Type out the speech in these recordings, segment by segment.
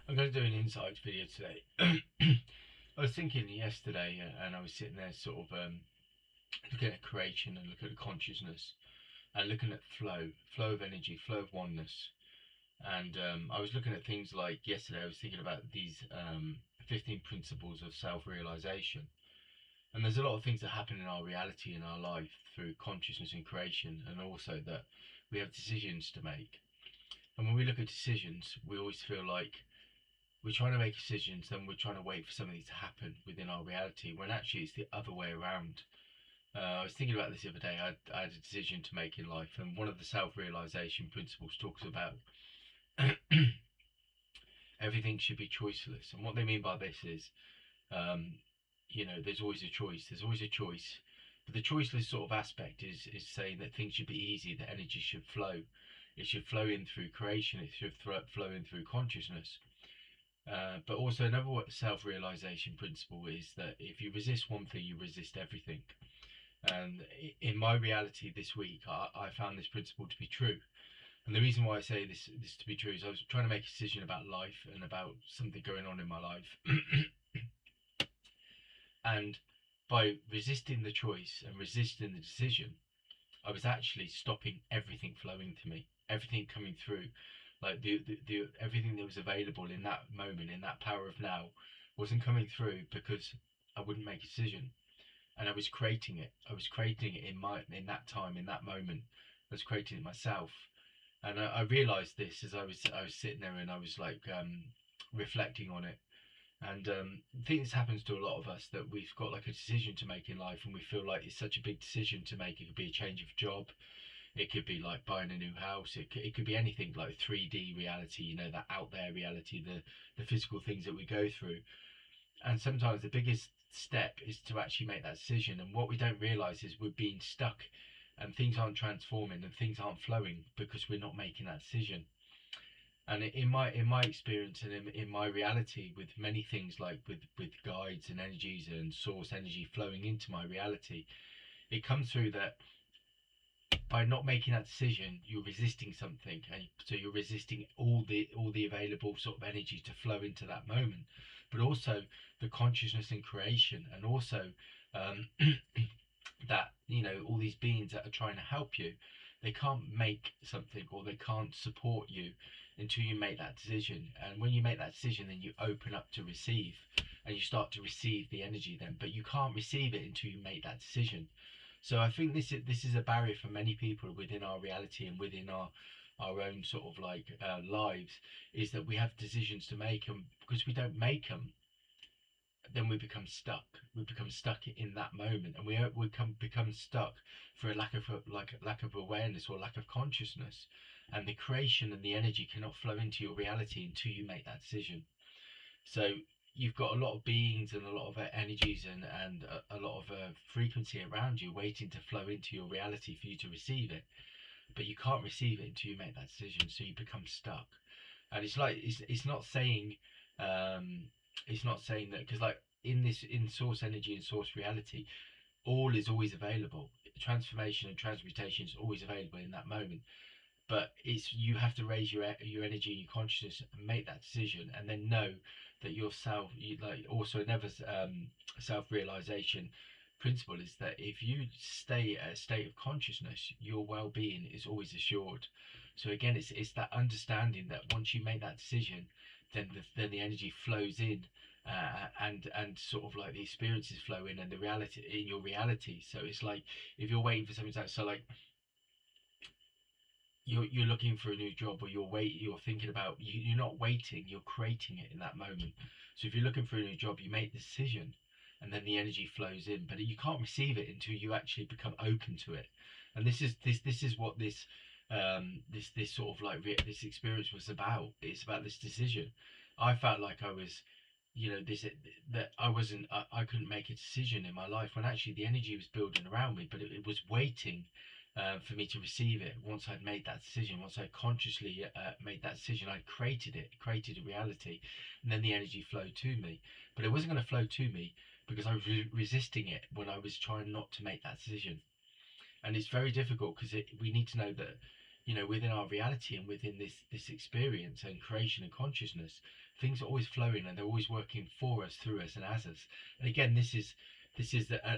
I'm going to do an insights video today. I was thinking yesterday, and I was sitting there sort of looking at creation and looking at consciousness and looking at flow of energy, flow of oneness. And I was looking at things like yesterday, I was thinking about these 15 principles of self-realization. And there's a lot of things that happen in our reality, in our life, through consciousness and creation, and also that we have decisions to make. And when we look at decisions, we always feel like we're trying to make decisions, then we're trying to wait for something to happen within our reality, when actually it's the other way around. I was thinking about this the other day. I had a decision to make in life, and one of the self-realization principles talks about everything should be choiceless. And what they mean by this is, there's always a choice. There's always a choice. But the choiceless sort of aspect is saying that things should be easy, that energy should flow. It should flow in through creation. It should flow in through consciousness. But also another self-realization principle is that if you resist one thing, you resist everything. And in my reality this week, I found this principle to be true. And the reason why I say this to be true is I was trying to make a decision about life and about something going on in my life. And by resisting the choice and resisting the decision, I was actually stopping everything flowing to me, everything coming through. Like the everything that was available in that moment, in that power of now, wasn't coming through because I wouldn't make a decision. And I was creating it. I was creating it in that time, in that moment. I was creating it myself. And I realized this as I was sitting there, and I was like reflecting on it. And I think this happens to a lot of us, that we've got like a decision to make in life, and we feel like it's such a big decision to make. It could be a change of job, it could be like buying a new house, it could be anything, like 3D reality, that out there reality, the physical things that we go through. And sometimes the biggest step is to actually make that decision. And what we don't realize is we're being stuck, and things aren't transforming, and things aren't flowing because we're not making that decision. And in my experience, and in my reality, with many things, like with guides and energies and source energy flowing into my reality, it comes through that by not making that decision, you're resisting something, and so you're resisting all the available sort of energy to flow into that moment, but also the consciousness and creation, and also that all these beings that are trying to help you, they can't make something, or they can't support you until you make that decision. And when you make that decision, then you open up to receive, and you start to receive the energy then, but you can't receive it until you make that decision. So I think this is a barrier for many people within our reality and within our own sort of like lives, is that we have decisions to make, and because we don't make them, then we become stuck. We become stuck in that moment, and we become stuck for a lack of awareness, or lack of consciousness, and the creation and the energy cannot flow into your reality until you make that decision. So you've got a lot of beings and a lot of energies and a lot of frequency around you waiting to flow into your reality for you to receive it, but you can't receive it until you make that decision. So you become stuck. And it's like it's not saying that, because like in source energy and source reality, all is always available. Transformation and transmutation is always available in that moment, but it's, you have to raise your energy and your consciousness and make that decision, and then know that yourself, like, also another self-realization principle is that if you stay at a state of consciousness, your well-being is always assured. So again, it's that understanding that once you make that decision, then the energy flows in, and sort of like the experiences flow in, and the reality in your reality. So it's like, if you're waiting for something to, so like you're looking for a new job, or you're thinking about, you're not waiting, you're creating it in that moment. So if you're looking for a new job, you make the decision, and then the energy flows in, but you can't receive it until you actually become open to it. And this is what this this sort of like this experience was about. It's about this decision. I felt like I was, this, that I couldn't make a decision in my life, when actually the energy was building around me, but it was waiting for me to receive it. Once I'd made that decision, once I consciously made that decision, I'd created a reality, and then the energy flowed to me. But it wasn't going to flow to me because I was resisting it when I was trying not to make that decision. And it's very difficult, because we need to know that, within our reality and within this experience and creation and consciousness, things are always flowing and they're always working for us, through us, and as us. And again,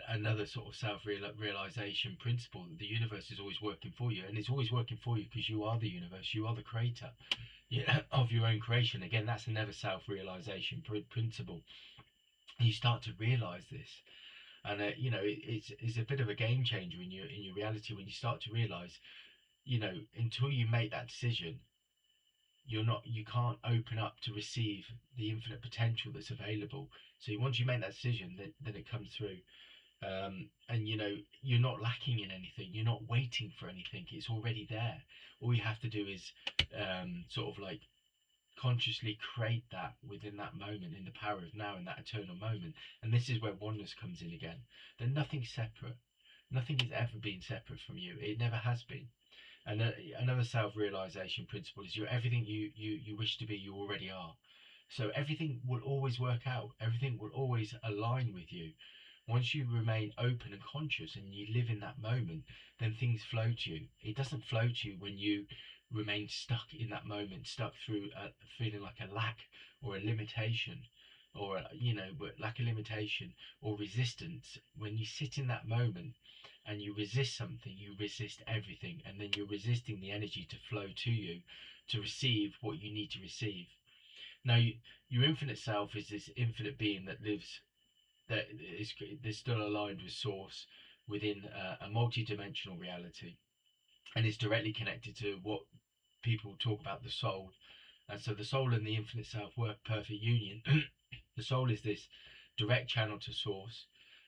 another sort of self realization principle, that the universe is always working for you, and it's always working for you because you are the universe, you are the creator, yeah, of your own creation. Again, that's another self realization principle. You start to realize this, and it's a bit of a game changer in your reality when you start to realize, until you make that decision, you can't open up to receive the infinite potential that's available. So once you make that decision, then it comes through. And you're not lacking in anything, you're not waiting for anything, it's already there. All you have to do is sort of like consciously create that within that moment, in the power of now, in that eternal moment. And this is where oneness comes in again, that nothing's separate, nothing has ever been separate from you, it never has been. And another self-realization principle is, you're everything you wish to be, you already are. So everything will always work out, everything will always align with you. Once you remain open and conscious and you live in that moment, then things flow to you. It doesn't flow to you when you remain stuck in that moment, stuck through feeling like a lack or a limitation, or lack of limitation or resistance. When you sit in that moment and you resist something, you resist everything, and then you're resisting the energy to flow to you, to receive what you need to receive. Now, your infinite self is this infinite being that lives, that is still aligned with source within a multi-dimensional reality, and is directly connected to what people talk about, the soul. And so the soul and the infinite self work perfect union. The soul is this direct channel to source,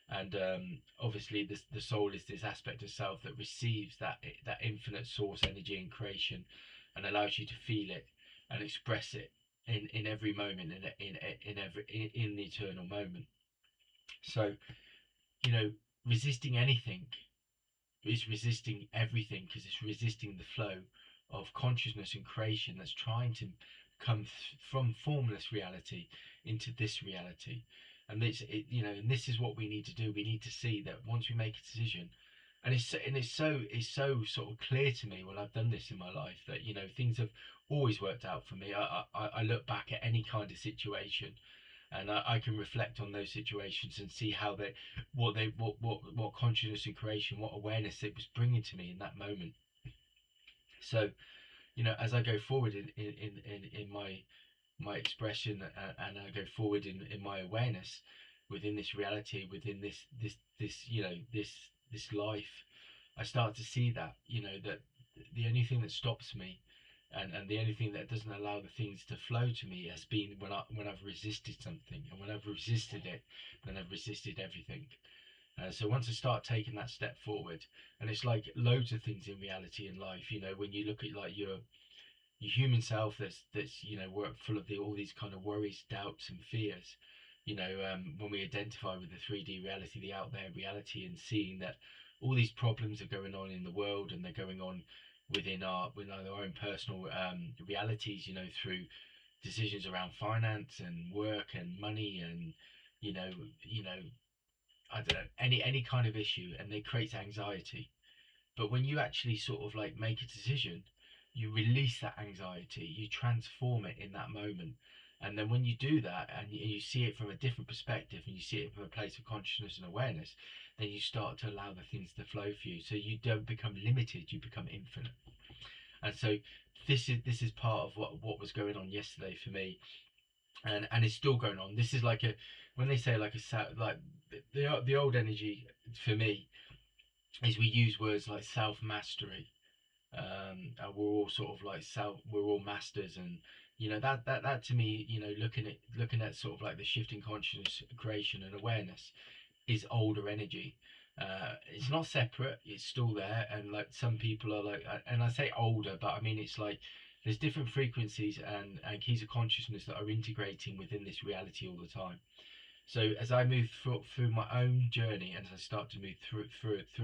and obviously the soul is this aspect of self that receives that infinite source energy in creation, and allows you to feel it and express it in every moment, in the eternal moment. So, you know, resisting anything is resisting everything, because it's resisting the flow of consciousness and creation that's trying to come from formless reality into this reality. And and this is what we need to do. We need to see that once we make a decision, and it's so sort of clear to me when I've done this in my life, that things have always worked out for me. I look back at any kind of situation, and I can reflect on those situations and see how what consciousness and creation, what awareness it was bringing to me in that moment. So, as I go forward in my expression, and I go forward in my awareness within this reality, within this life, I start to see that that the only thing that stops me, and the only thing that doesn't allow the things to flow to me, has been when I've resisted something. And when I've resisted it, then I've resisted everything. So once I start taking that step forward, and it's like loads of things in reality in life, when you look at like your human self, that's we're full of all these kind of worries, doubts, and fears. When we identify with the 3D reality, the out there reality, and seeing that all these problems are going on in the world, and they're going on within our own personal realities, through decisions around finance and work and money, and you know you know I don't know, any kind of issue, and it creates anxiety. But when you actually sort of like make a decision, you release that anxiety, you transform it in that moment. And then when you do that, and you see it from a different perspective, and you see it from a place of consciousness and awareness, then you start to allow the things to flow for you. So you don't become limited, you become infinite. And so this is part of what was going on yesterday for me, and it's still going on. This is like when they say like like the old energy for me is, we use words like self mastery, and we're all sort of like we're all masters. And that to me, looking at sort of like the shifting consciousness, creation, and awareness, is older energy. It's not separate, it's still there. And like some people are like, and I say older, but I mean it's like there's different frequencies and keys of consciousness that are integrating within this reality all the time. So as I move through my own journey, and as I start to move through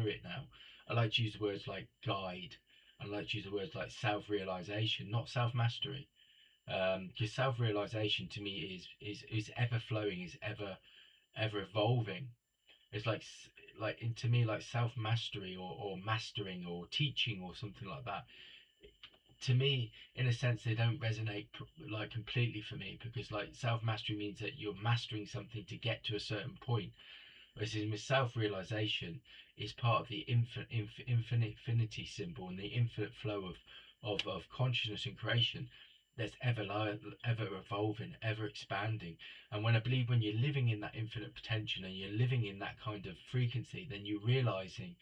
it now, I like to use the words like guide. I like to use the words like self-realization, not self-mastery. Because self-realization to me is ever flowing, is ever evolving. It's to me like self-mastery, or mastering, or teaching, or something like that. to me, in a sense, they don't resonate like completely for me, because like self mastery means that you're mastering something to get to a certain point. Whereas in self realization is part of the infinity symbol and the infinite flow of consciousness and creation that's ever evolving, ever expanding. And when I believe when you're living in that infinite potential and you're living in that kind of frequency, then you're realizing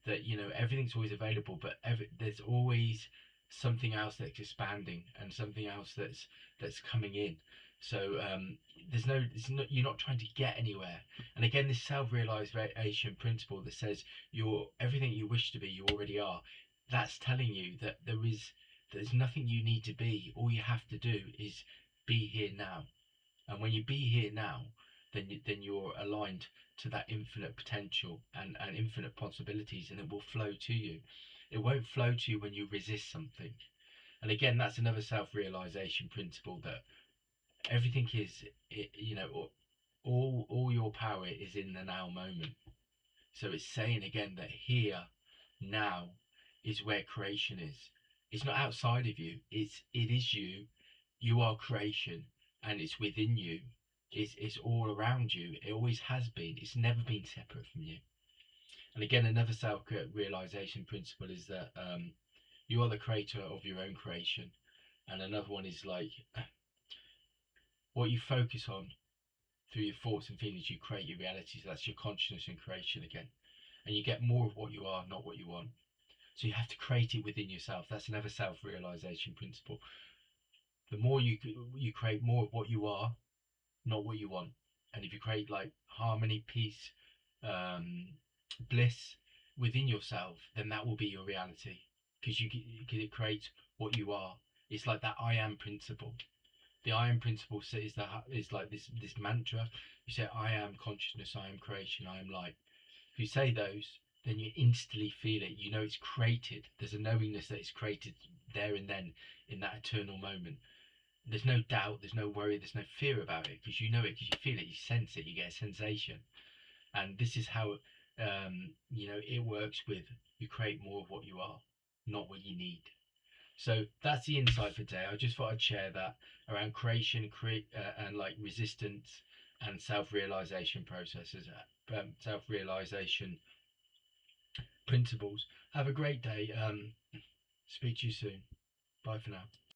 that everything's always available, but there's always something else that's expanding and something else that's coming in. So you're not trying to get anywhere. And again, this self-realization principle that says you're everything you wish to be, you already are. That's telling you that there's nothing you need to be. All you have to do is be here now. And when you be here now, then you're aligned to that infinite potential and infinite possibilities, and it will flow to you. It won't flow to you when you resist something. And again, that's another self-realization principle, that everything is, all your power is in the now moment. So it's saying again that here, now, is where creation is. It's not outside of you. It is you. You are creation, and it's within you. It's all around you. It always has been. It's never been separate from you. And again, another self-realization principle is that you are the creator of your own creation. And another one is like, what you focus on through your thoughts and feelings, you create your reality. So that's your consciousness and creation again. And you get more of what you are, not what you want. So you have to create it within yourself. That's another self-realization principle. The more you create more of what you are, not what you want. And if you create like harmony, peace, bliss within yourself, then that will be your reality, because it creates what you are. It's like that I am principle. The I am principle is like this mantra. You say, I am consciousness, I am creation, I am light. If you say those, then you instantly feel it. You know it's created. There's a knowingness that it's created there and then, in that eternal moment. There's no doubt, there's no worry, there's no fear about it, because you know it, because you feel it, you sense it, you get a sensation. And this is how it works with, you create more of what you are, not what you need. So that's the insight for today. I just thought I'd share that around creation, and like resistance and self-realization processes, self-realization principles. Have a great day. Speak to you soon. Bye for now.